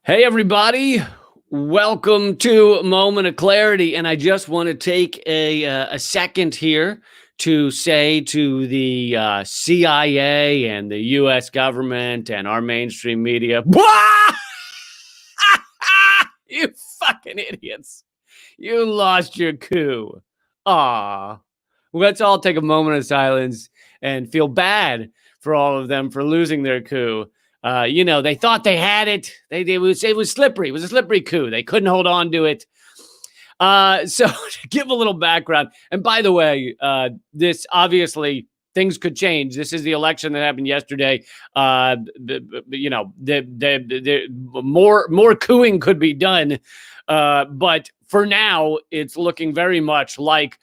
Hey, everybody. Welcome to Moment of Clarity. And I just want to take a second here to say to the CIA and the U.S. government and our mainstream media, you fucking idiots. You lost your coup. Aw. Let's all take a moment of silence and feel bad for all of them for losing their coup. They thought they had it. It was slippery. It was a slippery coup. They couldn't hold on to it. So to give a little background, and by the way, this obviously things could change. This is the election that happened yesterday. More cooing could be done, but for now, it's looking very much like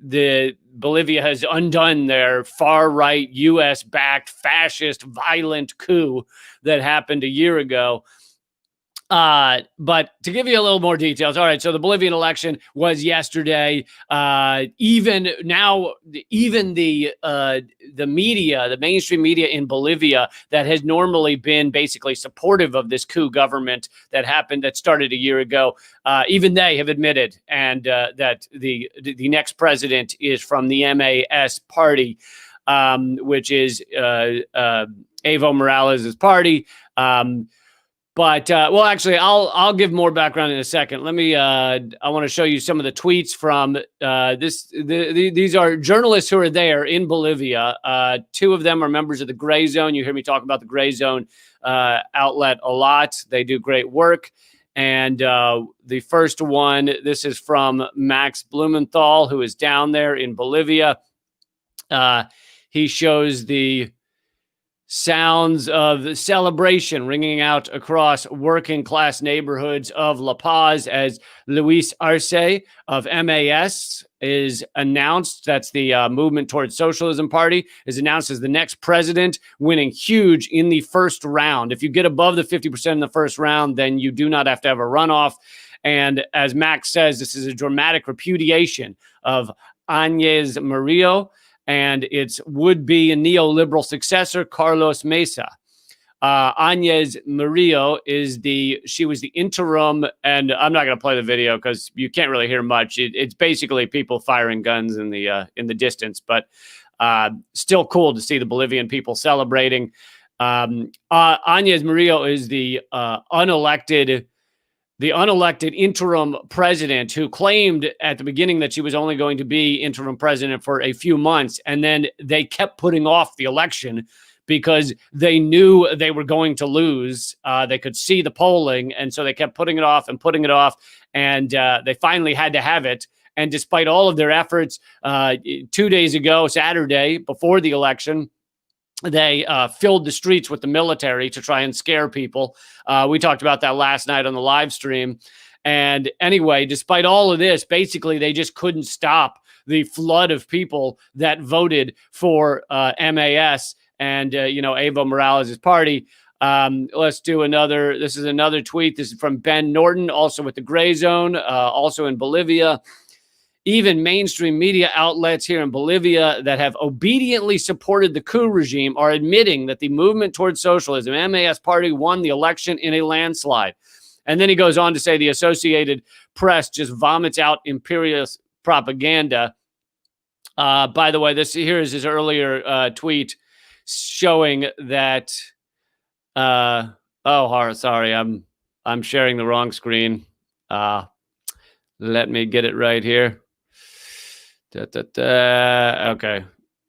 the Bolivia has undone their far-right, U.S.-backed, fascist, violent coup that happened a year ago. But to give you a little more details, all right, so the Bolivian election was yesterday. Even the media, the mainstream media in Bolivia that has normally been basically supportive of this coup government that started a year ago, even they have admitted that the next president is from the MAS party, which is Evo Morales' party. Actually, I'll give more background in a second. Let me. I want to show you some of the tweets from this. These are journalists who are there in Bolivia. Two of them are members of the Gray Zone. You hear me talk about the Gray Zone outlet a lot. They do great work. And the first one, this is from Max Blumenthal, who is down there in Bolivia. He shows the sounds of the celebration ringing out across working class neighborhoods of La Paz as Luis Arce of MAS is announced. That's the Movement Towards Socialism Party, is announced as the next president, winning huge in the first round. If you get above the 50% in the first round, then you do not have to have a runoff. And as Max says, this is a dramatic repudiation of Áñez Murillo and its would-be neoliberal successor, Carlos Mesa. Áñez Murillo she was the interim, and I'm not going to play the video because you can't really hear much. It's basically people firing guns in the distance, but still cool to see the Bolivian people celebrating. Áñez Murillo is the unelected interim president who claimed at the beginning that she was only going to be interim president for a few months. And then they kept putting off the election because they knew they were going to lose. They could see the polling. And so they kept putting it off. And they finally had to have it. And despite all of their efforts, 2 days ago, Saturday, before the election, they filled the streets with the military to try and scare people. We talked about that last night on the live stream. And anyway, despite all of this, basically, they just couldn't stop the flood of people that voted for MAS and, Evo Morales' party. Let's do another. This is another tweet. This is from Ben Norton, also with the Gray Zone, also in Bolivia. Even mainstream media outlets here in Bolivia that have obediently supported the coup regime are admitting that the Movement Towards Socialism, MAS party, won the election in a landslide. And then he goes on to say the Associated Press just vomits out imperialist propaganda. By the way, here is his earlier tweet showing that. Sorry, I'm sharing the wrong screen. Let me get it right here. Okay,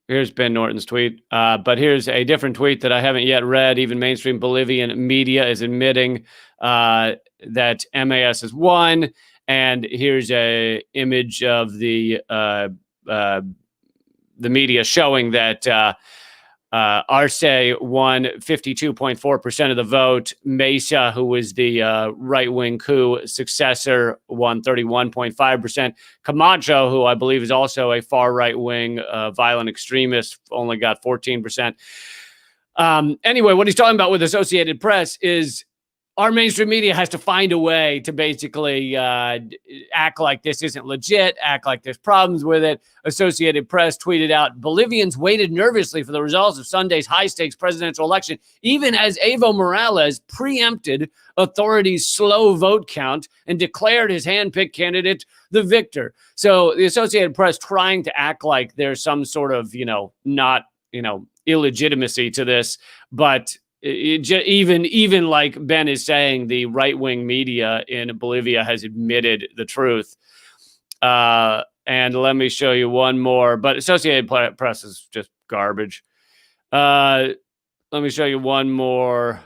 here's Ben Norton's tweet. But here's a different tweet that I haven't yet read. Even mainstream Bolivian media is admitting that MAS has won. And here's a image of the media showing that Arce won 52.4% of the vote. Mesa, who was the right-wing coup successor, won 31.5%. Camacho, who I believe is also a far right-wing violent extremist, only got 14%. Anyway, what he's talking about with Associated Press is our mainstream media has to find a way to basically act like this isn't legit, act like there's problems with it. Associated Press tweeted out, Bolivians waited nervously for the results of Sunday's high-stakes presidential election, even as Evo Morales preempted authorities' slow vote count and declared his hand-picked candidate the victor. So the Associated Press trying to act like there's some sort of, not, illegitimacy to this, but even like Ben is saying, the right-wing media in Bolivia has admitted the truth. And let me show you one more, but Associated Press is just garbage. Let me show you one more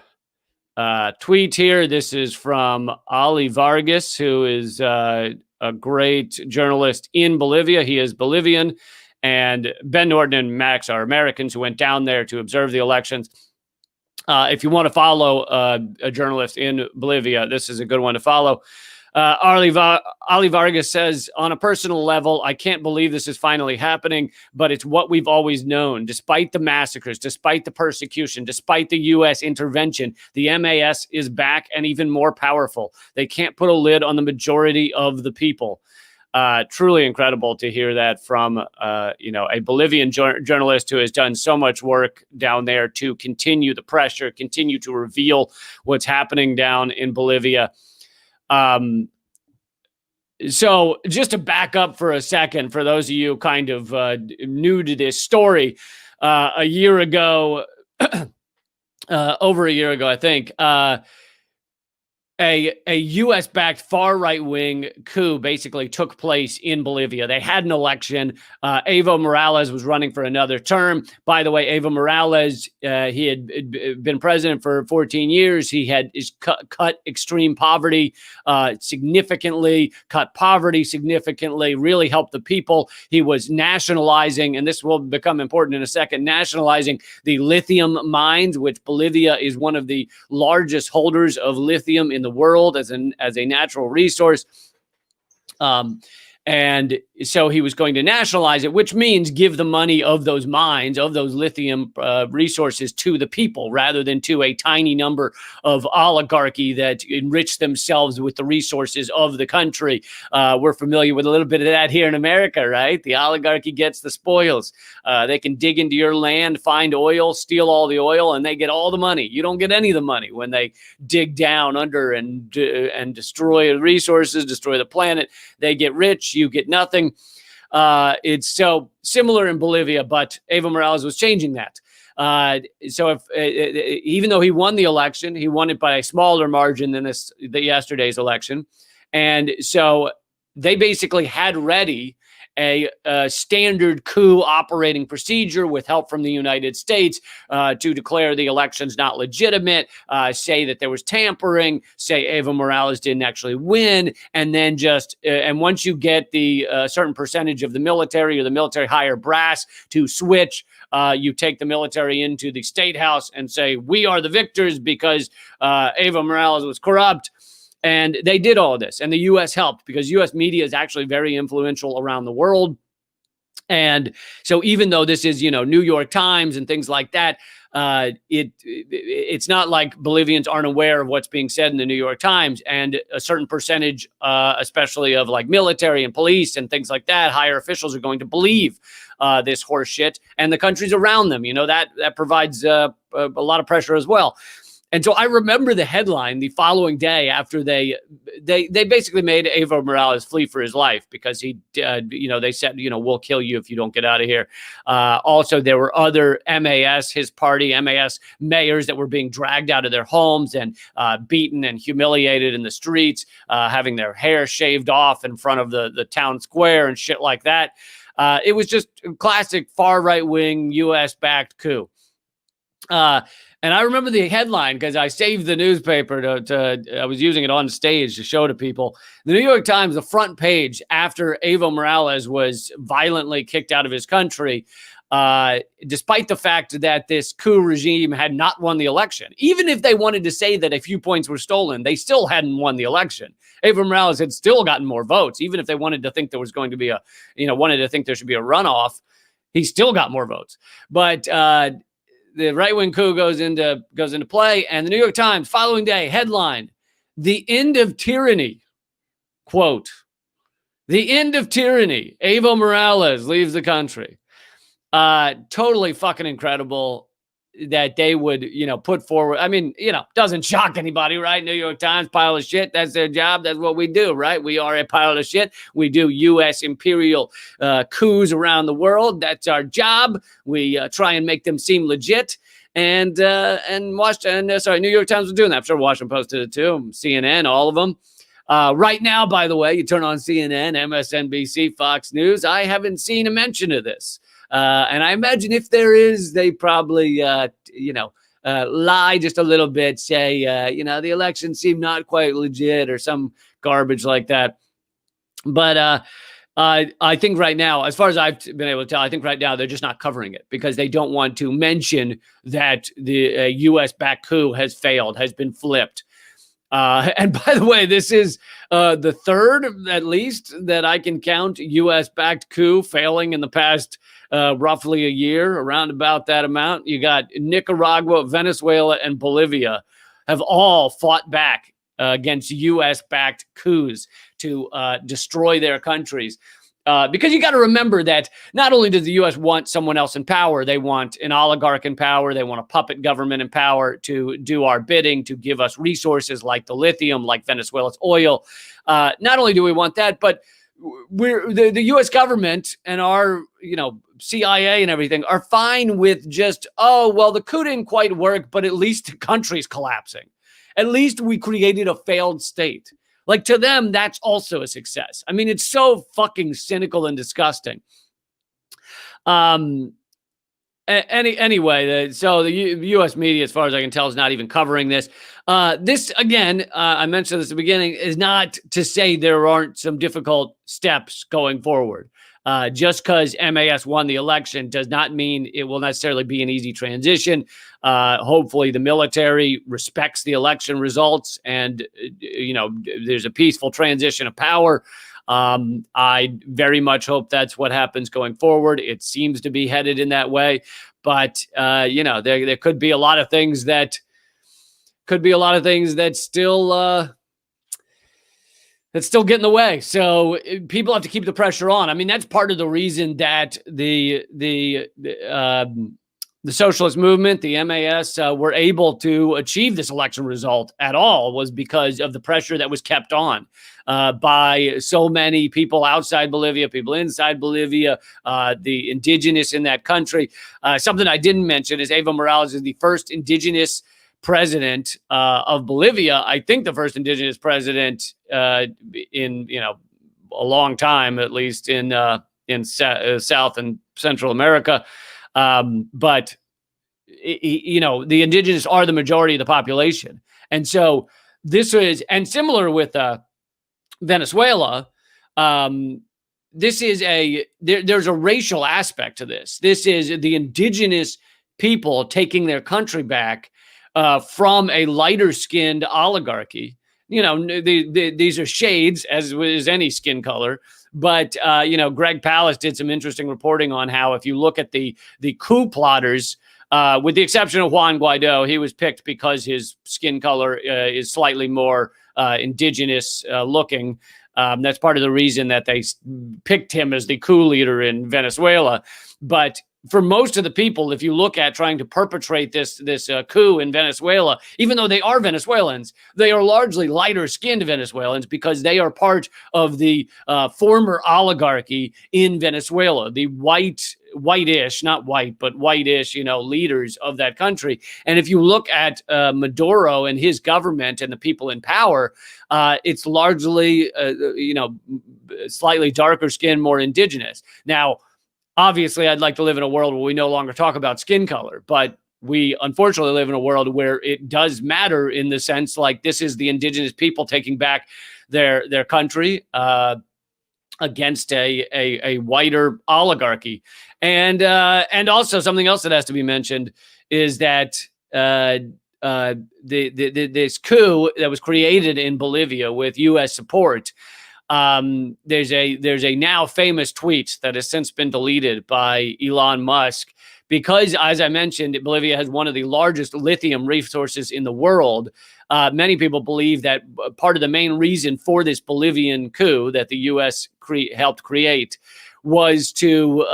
tweet here. This is from Ali Vargas, who is a great journalist in Bolivia. He is Bolivian, and Ben Norton and Max are Americans who went down there to observe the elections. If you want to follow a journalist in Bolivia, this is a good one to follow. Ali Vargas says, on a personal level, I can't believe this is finally happening, but it's what we've always known. Despite the massacres, despite the persecution, despite the U.S. intervention, the MAS is back and even more powerful. They can't put a lid on the majority of the people. Truly incredible to hear that from, a Bolivian journalist who has done so much work down there to continue the pressure, continue to reveal what's happening down in Bolivia. So just to back up for a second, for those of you kind of new to this story, a year ago, over a year ago, I think, a U.S.-backed far right-wing coup basically took place in Bolivia. They had an election. Evo Morales was running for another term. By the way, Evo Morales, he had been president for 14 years. He had cut extreme poverty significantly, cut poverty significantly, really helped the people. He was nationalizing, and this will become important in a second, nationalizing the lithium mines, which Bolivia is one of the largest holders of lithium in the world as a natural resource. And so he was going to nationalize it, which means give the money of those mines, of those lithium resources to the people rather than to a tiny number of oligarchy that enrich themselves with the resources of the country. We're familiar with a little bit of that here in America, right? The oligarchy gets the spoils. They can dig into your land, find oil, steal all the oil, and they get all the money. You don't get any of the money when they dig down under and destroy the resources, destroy the planet. They get rich. You get nothing. It's so similar in Bolivia, but Evo Morales was changing that. So if even though he won the election, he won it by a smaller margin than yesterday's election. And so they basically had ready a standard coup operating procedure with help from the United States to declare the elections not legitimate, say that there was tampering, say Evo Morales didn't actually win, and then and once you get the certain percentage of the military or the military higher brass to switch, you take the military into the state house and say, we are the victors because Evo Morales was corrupt. And they did all of this, and the U.S. helped because U.S. media is actually very influential around the world. And so even though this is, New York Times and things like that, it's not like Bolivians aren't aware of what's being said in the New York Times, and a certain percentage, especially of like military and police and things like that, higher officials are going to believe this horse shit, and the countries around them, that provides a lot of pressure as well. And so I remember the headline the following day after they basically made Evo Morales flee for his life because they said, we'll kill you if you don't get out of here. Also, there were other his party MAS mayors that were being dragged out of their homes and beaten and humiliated in the streets, having their hair shaved off in front of the town square and shit like that. It was just classic far right-wing U.S.-backed coup. And I remember the headline because I saved the newspaper I was using it on stage to show to people. The New York Times, the front page, after Evo Morales was violently kicked out of his country, despite the fact that this coup regime had not won the election. Even if they wanted to say that a few points were stolen, they still hadn't won the election. Evo Morales had still gotten more votes. Even if they wanted to think there was going to be wanted to think there should be a runoff, he still got more votes. But the right-wing coup goes into play, and the New York Times following day headline: "The end of tyranny." Quote: "The end of tyranny. Evo Morales leaves the country." Totally fucking incredible that they would, put forward. I mean, doesn't shock anybody, right? New York Times, pile of shit. That's their job. That's what we do, right? We are a pile of shit. We do U.S. imperial coups around the world. That's our job. We try and make them seem legit. And New York Times was doing that. I'm sure Washington Post did it too. CNN, all of them. Right now, by the way, you turn on CNN, MSNBC, Fox News. I haven't seen a mention of this. And I imagine if there is, they probably, lie just a little bit, say, the election seemed not quite legit or some garbage like that. But I think right now, as far as I've been able to tell, I think right now they're just not covering it because they don't want to mention that the U.S.-backed coup has failed, has been flipped. And by the way, this is the third, at least, that I can count U.S.-backed coup failing in the past roughly a year, around about that amount. You got Nicaragua, Venezuela, and Bolivia have all fought back against U.S.-backed coups to destroy their countries. Because you got to remember that not only does the U.S. want someone else in power, they want an oligarch in power, they want a puppet government in power to do our bidding, to give us resources like the lithium, like Venezuela's oil. Not only do we want that, but the U.S. government and our, CIA and everything are fine with just, the coup didn't quite work, but at least the country's collapsing. At least we created a failed state. Like, to them, that's also a success. I mean, it's so fucking cynical and disgusting. Anyway, so the U.S. media, as far as I can tell, is not even covering this. This, again, I mentioned this at the beginning, is not to say there aren't some difficult steps going forward. Just because MAS won the election does not mean it will necessarily be an easy transition. Hopefully the military respects the election results and, there's a peaceful transition of power. I very much hope that's what happens going forward. It seems to be headed in that way. But, there could be a lot of things that still get in the way. So people have to keep the pressure on. I mean, that's part of the reason that the socialist movement, the MAS, were able to achieve this election result at all, was because of the pressure that was kept on by so many people outside Bolivia, people inside Bolivia, the indigenous in that country. Something I didn't mention is Evo Morales is the first indigenous president of Bolivia. I think the first indigenous president in a long time, at least in South and Central America. But the indigenous are the majority of the population, and so this is, and similar with Venezuela. This is there's a racial aspect to this. This is the indigenous people taking their country back from a lighter-skinned oligarchy. These are shades, as is any skin color. But, Greg Palast did some interesting reporting on how if you look at the coup plotters, with the exception of Juan Guaido, he was picked because his skin color is slightly more indigenous looking. That's part of the reason that they picked him as the coup leader in Venezuela. But for most of the people, if you look at trying to perpetrate this coup in Venezuela, even though they are Venezuelans, they are largely lighter-skinned Venezuelans because they are part of the former oligarchy in Venezuela, the whitish, not white, but whitish, leaders of that country. And if you look at Maduro and his government and the people in power, it's largely, slightly darker skin, more indigenous. Now, obviously, I'd like to live in a world where we no longer talk about skin color, but we unfortunately live in a world where it does matter in the sense like this is the indigenous people taking back their country against a whiter oligarchy. And also something else that has to be mentioned is that this coup that was created in Bolivia with U.S. support. There's a now famous tweet that has since been deleted by Elon Musk, because, as I mentioned, Bolivia has one of the largest lithium resources in the world. Many people believe that part of the main reason for this Bolivian coup that the U.S. helped create was to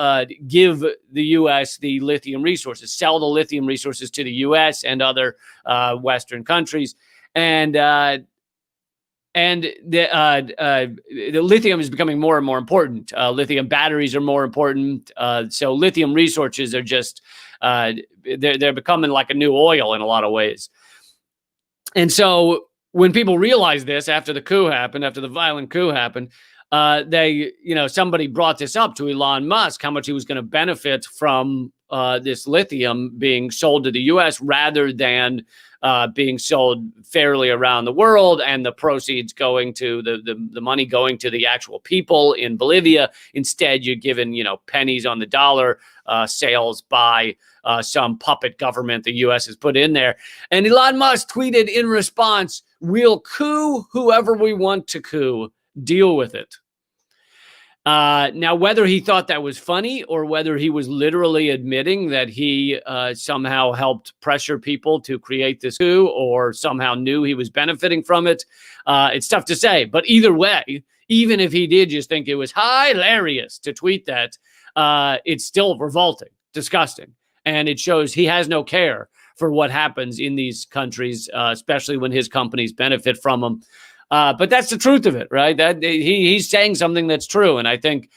give the U.S. the lithium resources, sell the lithium resources to the U.S. and other Western countries. And the lithium is becoming more and more important. Lithium batteries are more important. So lithium resources are just, they're becoming like a new oil in a lot of ways. And so when people realized this after the coup happened, after the violent coup happened, somebody brought this up to Elon Musk, how much he was going to benefit from this lithium being sold to the U.S. rather than being sold fairly around the world, and the proceeds going to the money going to the actual people in Bolivia. Instead, you're given, pennies on the dollar sales by some puppet government the U.S. has put in there. And Elon Musk tweeted in response, "We'll coup whoever we want to coup. Deal with it." Now, whether he thought that was funny or whether he was literally admitting that he somehow helped pressure people to create this coup or somehow knew he was benefiting from it, it's tough to say. But either way, even if he did just think it was hilarious to tweet that, it's still revolting, disgusting. And it shows he has no care for what happens in these countries, especially when his companies benefit from them. But that's the truth of it, right? That he's saying something that's true, and I think,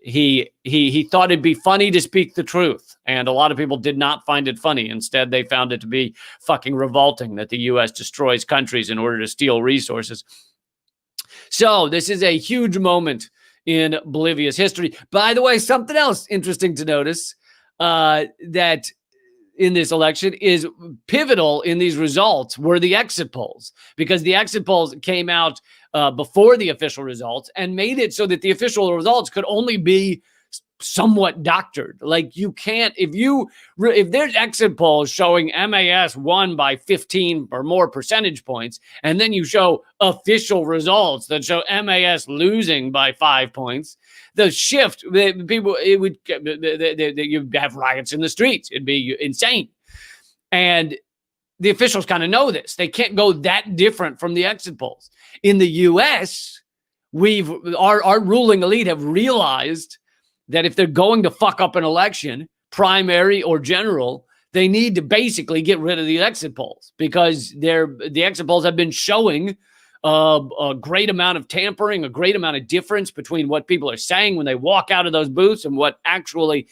he thought it'd be funny to speak the truth, and a lot of people did not find it funny. Instead, they found it to be fucking revolting that the U.S. destroys countries in order to steal resources. So this is a huge moment in Bolivia's history. By the way, something else interesting to notice that in this election is pivotal in these results were the exit polls, because the exit polls came out before the official results and made it so that the official results could only be somewhat doctored. Like, you can't, if there's exit polls showing MAS won by 15 or more percentage points, and then you show official results that show MAS losing by 5 points, the shift, you'd have riots in the streets. It'd be insane. And the officials kind of know this. They can't go that different from the exit polls. In the U.S., our ruling elite have realized that if they're going to fuck up an election, primary or general, they need to basically get rid of the exit polls, because the exit polls have been showing a great amount of tampering, a great amount of difference between what people are saying when they walk out of those booths and what actually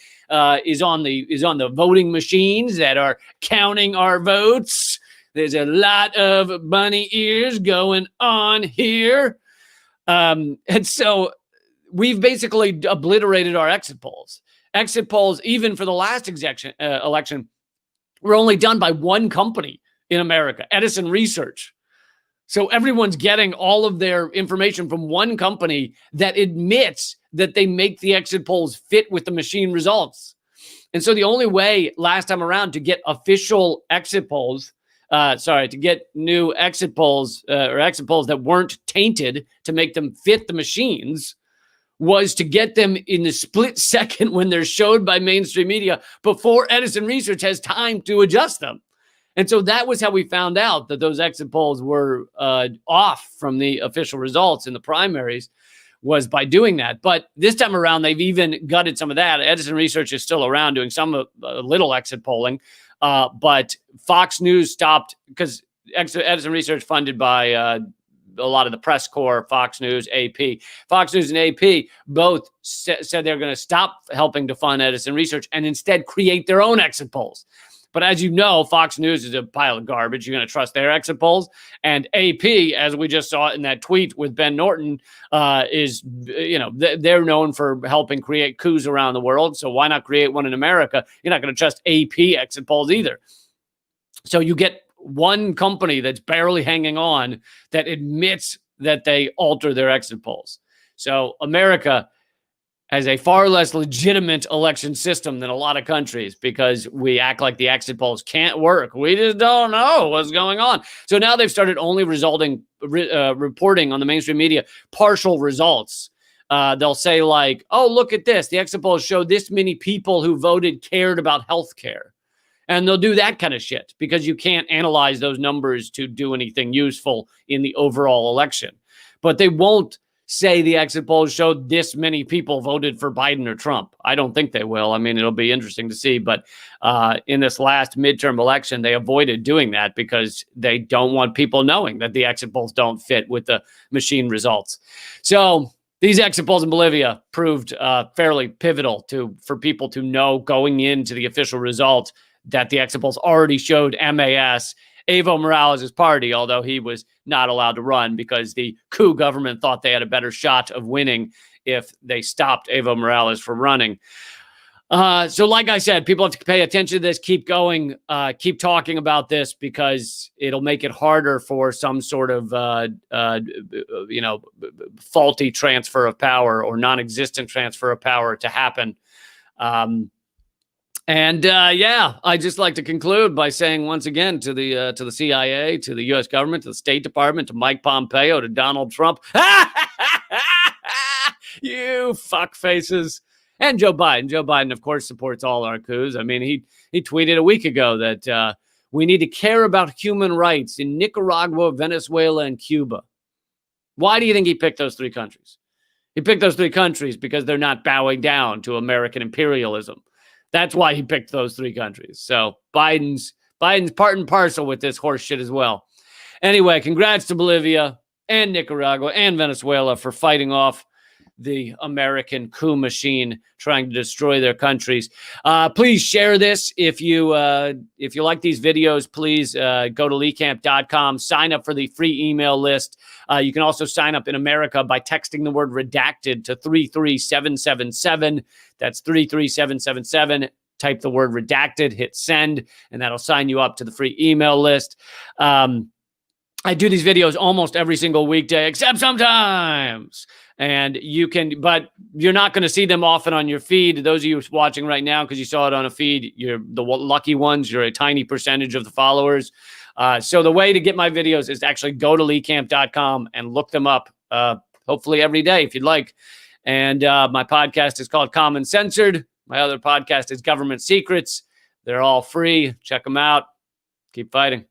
is on the voting machines that are counting our votes. There's a lot of bunny ears going on here. And so we've basically obliterated our exit polls. Exit polls, even for the last election, were only done by one company in America, Edison Research. So everyone's getting all of their information from one company that admits that they make the exit polls fit with the machine results. And so the only way last time around to get official exit polls, to get new exit polls or exit polls that weren't tainted to make them fit the machines, was to get them in the split second when they're showed by mainstream media before Edison Research has time to adjust them. And so that was how we found out that those exit polls were off from the official results in the primaries, was by doing that. But this time around, they've even gutted some of that. Edison Research is still around doing some little exit polling, but Fox News stopped, because Edison Research funded by a lot of the press corps, Fox News, AP. Fox News and AP both said they're going to stop helping to fund Edison Research and instead create their own exit polls. But as you know, Fox News is a pile of garbage. You're going to trust their exit polls. And AP, as we just saw in that tweet with Ben Norton, they're known for helping create coups around the world. So why not create one in America? You're not going to trust AP exit polls either. So you get one company that's barely hanging on that admits that they alter their exit polls. So America has a far less legitimate election system than a lot of countries, because we act like the exit polls can't work. We just don't know what's going on. So now they've started only reporting on the mainstream media partial results. they'll say like, oh, look at this. The exit polls show this many people who voted cared about healthcare. And they'll do that kind of shit because you can't analyze those numbers to do anything useful in the overall election. But they won't say the exit polls showed this many people voted for Biden or Trump. I don't think they will. I mean, it'll be interesting to see. But in this last midterm election, they avoided doing that because they don't want people knowing that the exit polls don't fit with the machine results. So these exit polls in Bolivia proved fairly pivotal for people to know going into the official results that the exit polls already showed MAS, Evo Morales' party, although he was not allowed to run because the coup government thought they had a better shot of winning if they stopped Evo Morales from running. So like I said, people have to pay attention to this, keep going, keep talking about this because it'll make it harder for some sort of, faulty transfer of power or non-existent transfer of power to happen. I just like to conclude by saying once again to the CIA, to the U.S. government, to the State Department, to Mike Pompeo, to Donald Trump, you fuck faces, and Joe Biden. Joe Biden, of course, supports all our coups. I mean, he tweeted a week ago that we need to care about human rights in Nicaragua, Venezuela, and Cuba. Why do you think he picked those three countries? He picked those three countries because they're not bowing down to American imperialism. That's why he picked those three countries. So Biden's part and parcel with this horse shit as well. Anyway, congrats to Bolivia and Nicaragua and Venezuela for fighting off the American coup machine trying to destroy their countries. Please share this. If you like these videos, please go to leecamp.com, sign up for the free email list. You can also sign up in America by texting the word redacted to 33777. That's 33777. Type the word redacted, hit send, and that'll sign you up to the free email list. I do these videos almost every single weekday, except sometimes. And but you're not going to see them often on your feed. Those of you watching right now, because you saw it on a feed, you're the lucky ones. You're a tiny percentage of the followers. So the way to get my videos is to actually go to leecamp.com and look them up, hopefully every day if you'd like. And my podcast is called Common Censored. My other podcast is Government Secrets. They're all free. Check them out. Keep fighting.